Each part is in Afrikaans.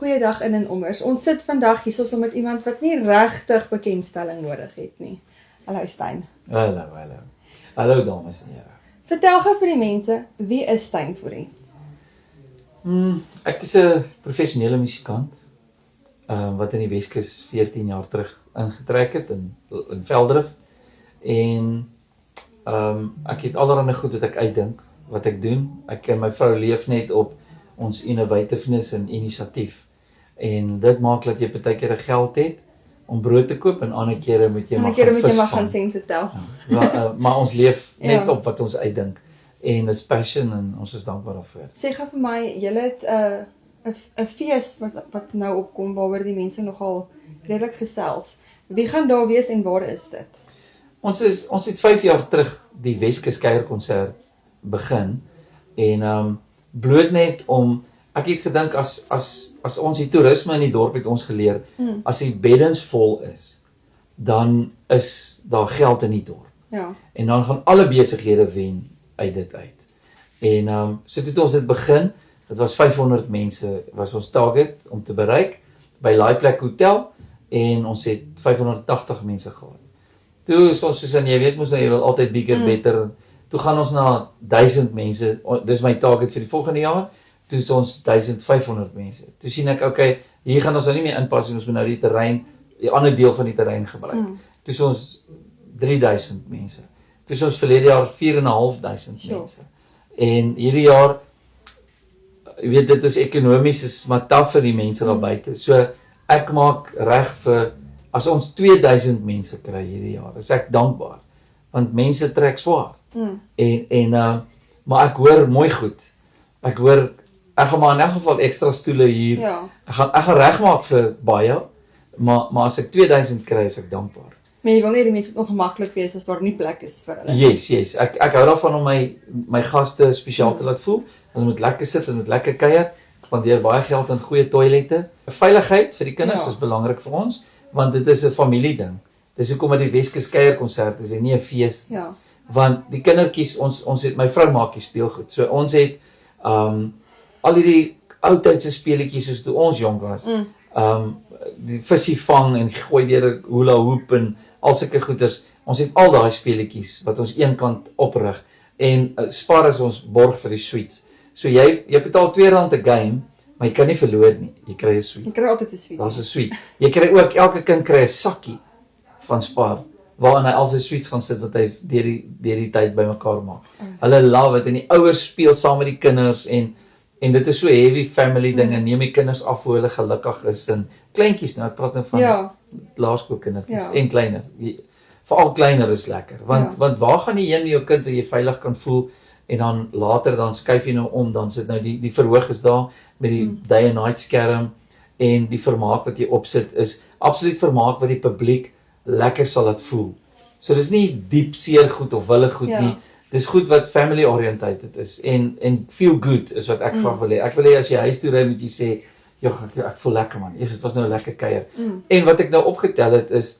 Goeiedag in en ommers. Ons sit vandag hier saam met iemand wat nie regtig bekendstelling nodig het nie. Hallo Stein. Hallo. Hallo dames en here. Vertel gou vir die mense, wie is Stein Fourie? Ek is 'n professionele musikant wat in die Weskus 14 jaar terug ingetrek het in Velddrif. En ek het allerlei goed wat ek uitdink, wat ek doen. Ek en my vrou leef net op ons innovativeness en inisiatief. En dit maak dat jy baie keer geld het om brood te koop en ander kere moet jy maar gaan sente tel. Maar ons leef net op wat ons uitdink. En is passion en ons is dankbaar daarvoor. Sê gou vir my, julle het 'n fees wat nou opkom waaroor die mense nogal redelik gesels. Wie gaan daar wees en waar is dit? Ons het 5 jaar terug die Weskus kuierkonsert begin en bloot net om ek het gedink as ons die toerisme in die dorp het ons geleer, as die beddens vol is, dan is daar geld in die dorp. Ja. En dan gaan alle besighede wen uit dit uit. En so het ons dit begin. Dit was 500 mense was ons target om te bereik by Laaiplek Hotel en ons het 580 mense gehad. Toe is ons soos en jy weet mos nou jy wil altyd bigger, better. Toe gaan ons na 1000 mense. Dis my target vir die volgende jaar. Toe is ons 1500 mense. Toe sien ek, okay, hier gaan ons nou nie meer inpas en ons moet nou die terrein, die ander deel van die terrein gebruik. Toe is ons 3000 mense. Toe is ons verlede jaar 4500 mense. En hierdie jaar, jy weet dit is ekonomies is maar taaf vir die mense daar buite. So ek maak reg vir as ons 2000 mense kry hierdie jaar. Is ek dankbaar want mense trek swaar. Maar ek hoor mooi goed. Ek gaan maar in elk geval ekstra stoele hier. Ja. Ek gaan regmaak vir baie, maar as ek 2000 kry, is ek dankbaar. Maar jy wil nie die mense ongemaklik wees as daar nie plek is vir hulle. Yes. Ek hou daarvan om my gaste spesiaal te laat voel. Hulle moet lekker sit, hulle moet lekker kuier. Ek spandeer baie geld aan goeie toilette. Veiligheid vir die kinders is belangrik vir ons, want dit is 'n familieding. Dis hoekom dat die Weskus kuierkonsert is en nie 'n fees. Ja. Want die kindertjies, ons het, my vrou maak die speelgoed. So ons het al hierdie oudtydse speletjies soos toe ons jonk was. Die visie vang en gooi deur 'n hula hoop en al sulke goeders. Ons het al daai speletjies wat ons eenkant oprig en Spar is ons borg vir die sweets. So jy betaal R2 'n game, maar jy kan nie verloor nie. Jy kry 'n sweet. Jy kry altyd 'n sweet. Daar's 'n sweet. Jy kry ook elke kind kry 'n sakkie van Spar waarin hy al sy sweets gaan sit wat hy deur die tyd bymekaar maak. Hulle love it en die ouers speel saam met die kinders en dit is so heavy family ding en neem die kinders af hoe hulle gelukkig is en kleintjies nou ek praat nou van laerskoolkindertjies en kleiner. Veral kleiner is lekker want waar gaan jy heen met jou kind waar jy veilig kan voel en dan later dan skuif jy nou om dan sit nou die verhoog is daar met die day and night skerm en die vermaak wat jy opsit is absoluut vermaak wat die publiek lekker sal laat voel. So dis nie diep seer goed of wille goed nie. Dis goed wat family oriented is en feel good is wat ek graag wil hê. Ek wil hê as jy huis toe ry moet jy sê, ek voel lekker man. Dit was nou 'n lekker kuier. En wat ek nou opgetel het is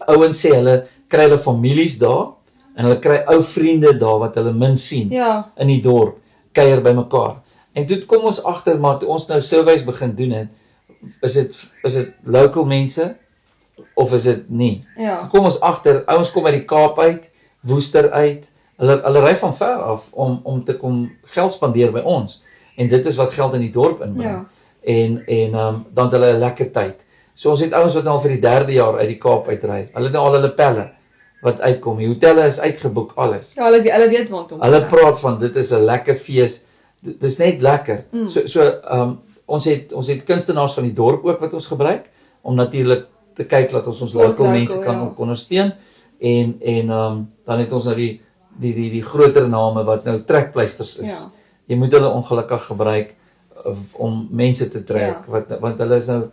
ouens sê hulle kry hulle families daar en hulle kry ou vriende daar wat hulle min sien in die dorp kuier bymekaar. En toe kom ons agter maar toe ons nou surveys begin doen het, is dit local mense of is dit nie? Toe kom ons agter, ouens kom uit die Kaap uit, Woester uit, hulle ry van ver af om te kom geld spandeer by ons. En dit is wat geld in die dorp inbring. En dan het hulle 'n lekker tyd. So ons het ouens wat nou al vir die 3de jaar uit die Kaap uitry. Hulle het nou al hulle pelle wat uitkom. Die hotelle is uitgeboek alles. Ja, hulle weet waarom. Hulle praat van dit is 'n lekker fees. Dit is net lekker. Ons het kunstenaars van die dorp ook wat ons gebruik om natuurlik te kyk dat ons local mense kan ondersteun en dan het ons nou die groter name wat nou trekpleisters is. Jy moet hulle ongelukkig gebruik om mense te trek want hulle is nou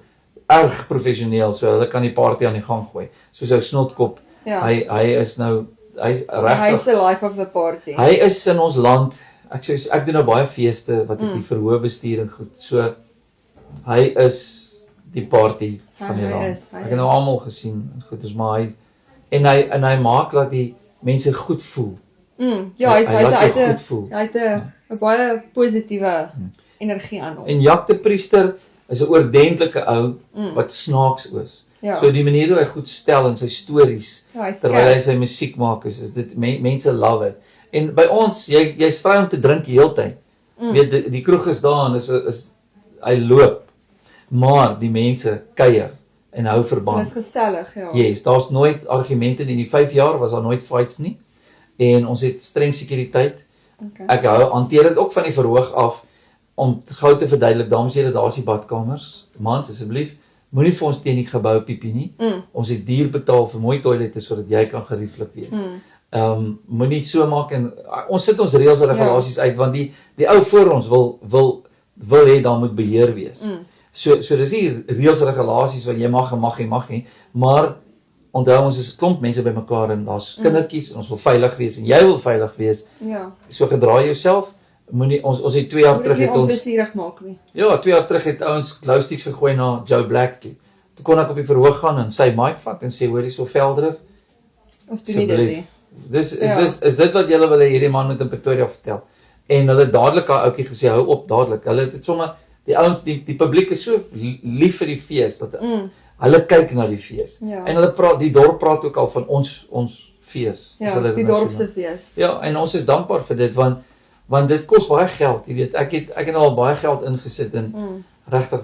erg professioneel, so hulle kan die party aan die gang gooi. Soos ou Snotkop. Hy's regtig. Hy's the life of the party. Hy is in ons land. Ek doen nou baie feeste wat ek die verhoog bestuur en goed. So hy is die party van die land. Ek het nou almal gesien en goed, is maar hy maak dat die mense goed voel. Hy het 'n baie positiewe energie aan hom. En Jack de Priester is 'n oordentlike ou wat snaaks is. Ja. So die manier hoe hy goed stel in sy stories Ja, hy's terwyl hy skerp. sy musiek maak is dit mense love it. En by ons jy's vry om te drink die hele tyd. Weet die kroeg is daar en is hy loop. Maar die mense kuier en hou Dit verband. is gesellig, ja. Yes, daar's nooit argumente nie. In die 5 jaar was daar nooit fights nie. En ons het streng sekuriteit. Okay. Ek hanteer dit ook van die verhoog af om gou te verduidelik, dames en here, daar's die badkamers. Mans, asseblief, moenie vir ons teen die gebou piepie nie. Ons het duur betaal vir mooi toilette sodat jy kan gerieflik wees. Moenie so maak en ons sit ons reëls en regulasies uit want die ou voor ons wil hê daar moet beheer wees. So dis nie reëls en regulasies wat jy mag en mag nie, maar onthou ons is 'n klomp mense bymekaar en daar's kindertjies en ons wil veilig wees en jy wil veilig wees. Ja. So gedra jouself. Moenie ons het 2 jaar terug Moet het nie ons onplesierig maak nie. ja, 2 jaar terug het ouens glowsticks gegooi na Joe Black toe. Toe kon ek op die verhoog gaan en sy mic vat en sê hoor hierso Veldrif. Ons doen nie dit nie. Is dit wat julle wil hê hierdie man moet in Pretoria vertel? En hulle dadelik daai ouetjie gesê hou op dadelik. Hulle het sommer die ouens die publiek is so lief vir die fees dat hulle kyk na die fees. Ja. En hulle praat die dorp praat ook al van ons fees. Ja, as hulle dit die nou so dorpse noem. fees. Ja, en ons is dankbaar vir dit want dit kos baie geld, jy weet. Ek het al baie geld ingesit en regtig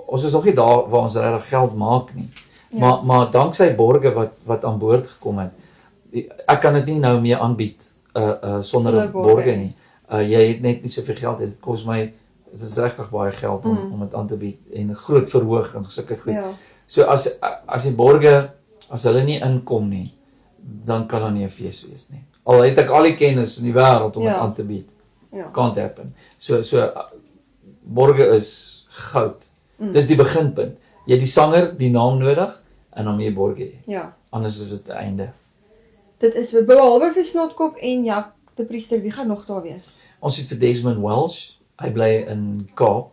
ons is nog nie daar waar ons regtig geld maak nie. Ja. Maar danksy borge wat aan boord gekom het. Ek kan dit nie nou meer aanbied sonder 'n borge nie. Jy het net nie soveel geld, dit kos my dit is regtig baie geld om dit aan te bied en 'n groot verhoog en sulke goed. Ja. So as die borge as hulle nie inkom nie, dan kan daar nie 'n fees wees nie. Al het ek al die kennis in die wêreld om dit aan te bied. Ja. Can't happen. So borge is goud. Dis die beginpunt. Jy het die sanger, die naam nodig en dan moet jy borge hê. Ja. Anders is dit 'n einde. Dit is behalwe vir Snotkop en Jack die Priester, wie gaan nog daar wees? Ons het vir Desmond Welsh. Hy bly in Kaap.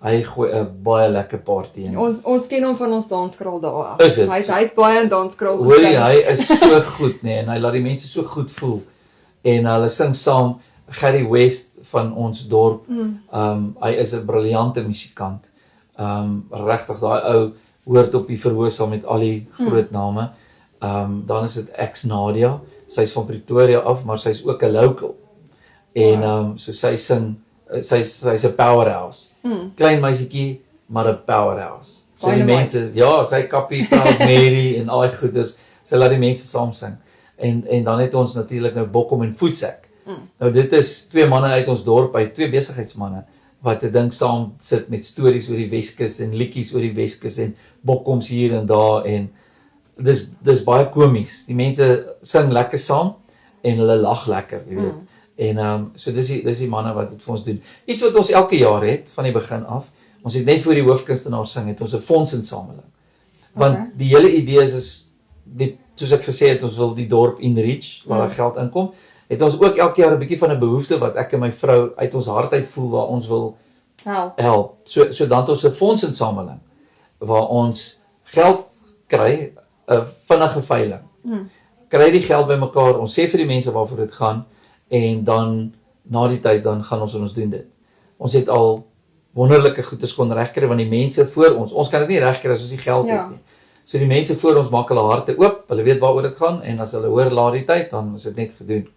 Hy gooi 'n baie lekker party en Ons ken hom van ons danskraal daar af. Is dit? Hy het baie in danskraal hoor jy, hy is so goed nê en hy laat die mense so goed voel. En hulle sing saam. Gary West van ons dorp. Hy is 'n briljante musikant. Regtig daai ou hoort op die verhoog saam met al die groot name. Dan is dit Ex Nadia. Sy's van Pretoria af, maar sy's ook 'n local. En so sy sing sy's 'n powerhouse. Klein meisietjie, maar 'n powerhouse. So die mense, ja, sy kappie Proud Mary en al die goeders, sy laat die mense saam sing. En dan het ons natuurlik nou Bokkom en Voetsek. Nou dit is 2 manne uit ons dorp, uit 2 besigheidsmanne wat 'n ding saam sit met stories oor die Weskus en liedjies oor die Weskus en bokkoms hier en daar en dis baie komies. Die mense sing lekker saam en hulle lag lekker, jy weet. En so dis die manne wat dit vir ons doen. Iets wat ons elke jaar het van die begin af. Ons het net voor die hoofkunstenaars sing het ons 'n fondsinsameling. Want die hele idee is soos ek gesê het, ons wil die dorp enrich waar daar geld inkom. Het ons ook elke jaar 'n bietjie van 'n behoefte wat ek en my vrou uit ons hart uit voel waar ons wil help. So dan het ons 'n fondsinsameling waar ons geld kry, 'n vinnige veiling. Kry die geld bymekaar, ons sê vir die mense waarvoor dit gaan en dan na die tyd dan gaan ons doen dit. Ons het al wonderlike goeders kon regkry want die mense voor ons kan dit nie regkry as ons nie geld het nie. So die mense voor ons maak hulle harte oop, hulle weet waaroor dit gaan en as hulle hoor laat die tyd dan is dit net gedoen.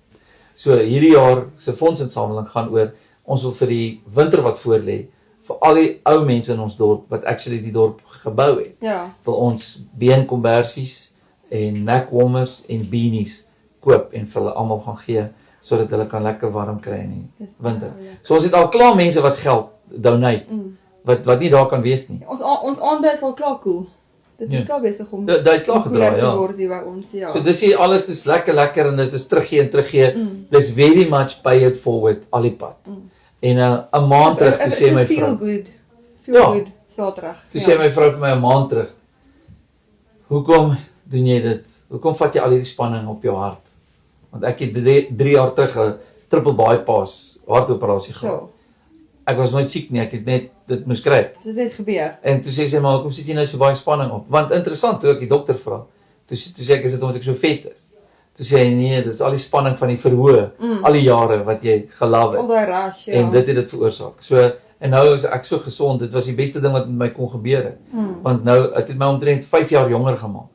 So hierdie jaar se fondsinsameling gaan oor ons wil vir die winter wat voorlê vir al die ou mense in ons dorp wat actually die dorp gebou het. Ja. Wil ons beenkombersies en nekwarmers en beanies koop en vir hulle almal gaan gee sodat hulle kan lekker warm kry in die winter. So ons het al klaar mense wat geld donate wat nie daar kan wees nie. Ons aande is al klaar cool. Dit is klaar besig om dit klaar gedra, te word hier by ons, ja. So dis hier alles is lekker en dit is teruggee. Dis very much pay it forward al die pad. En 'n maand terug toe sê my vrou. Feel good Saterdag. Toe sê my vrou vir my 'n maand terug. Hoekom doen jy dit? Hoekom vat jy al hierdie spanning op jou hart? Want ek het 3 jaar terug 'n triple bypass hartoperasie gehad. Ek was nooit siek nie, ek het net dit moes kry. Dit het gebeur. En toe sê sy maar hoekom sit jy nou so baie spanning op? Want interessant toe ek die dokter vra. Toe sê ek is dit omdat ek so vet is. Toe sê hy nee, dit is al die spanning van die verhoog, al die jare wat jy gelove het. Al daai rush, ja. En dit het dit veroorsaak. So En nou is ek so gesond, dit was die beste ding wat met my kon gebeur het. Want nou, het my omtrent 5 jaar jonger gemaak.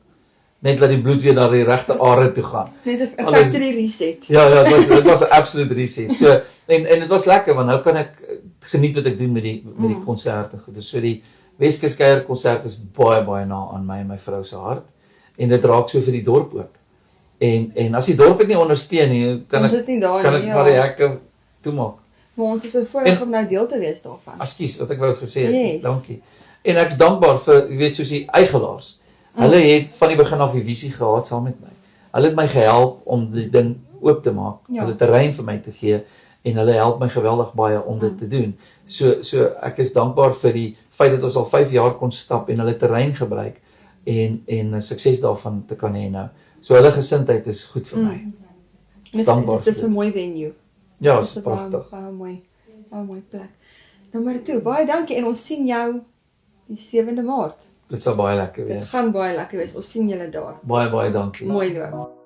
Net laat die bloed weer na die regte are toe gaan. Net 'n factory reset. Ja, dit was 'n absolute reset. So en dit was lekker want nou kan ek geniet wat ek doen met die konserte. Goed, so die Weskus Kuier konsert is baie na aan my en my vrou se hart en dit raak so vir die dorp ook. En as die dorp dit nie ondersteun nie, kan ek maar die hekke toemaak. Maar ons is bevoorreg om nou deel te wees daarvan. Ekskuus, wat ek wou gesê het, is dankie. En ek's dankbaar vir, jy weet, soos die eigelaars. Hulle het van die begin af die visie gehad saam met my. Hulle het my gehelp om die ding oop te maak, hulle terrein vir my te gee en hulle help my geweldig baie om dit te doen. So ek is dankbaar vir die feit dat ons al 5 jaar kon stap en hulle terrein gebruik en sukses daarvan te kan hê nou. So hulle gesindheid is goed vir my. Dit is 'n mooi venue. Ja, dit is pragtig. Baie mooi plek. Nommer 2, baie dankie en ons sien jou die 7de Maart. Dit sal baie lekker wees. Dit gaan baie lekker wees. Ons sien julle daar. Baie dankie. Mooi loop.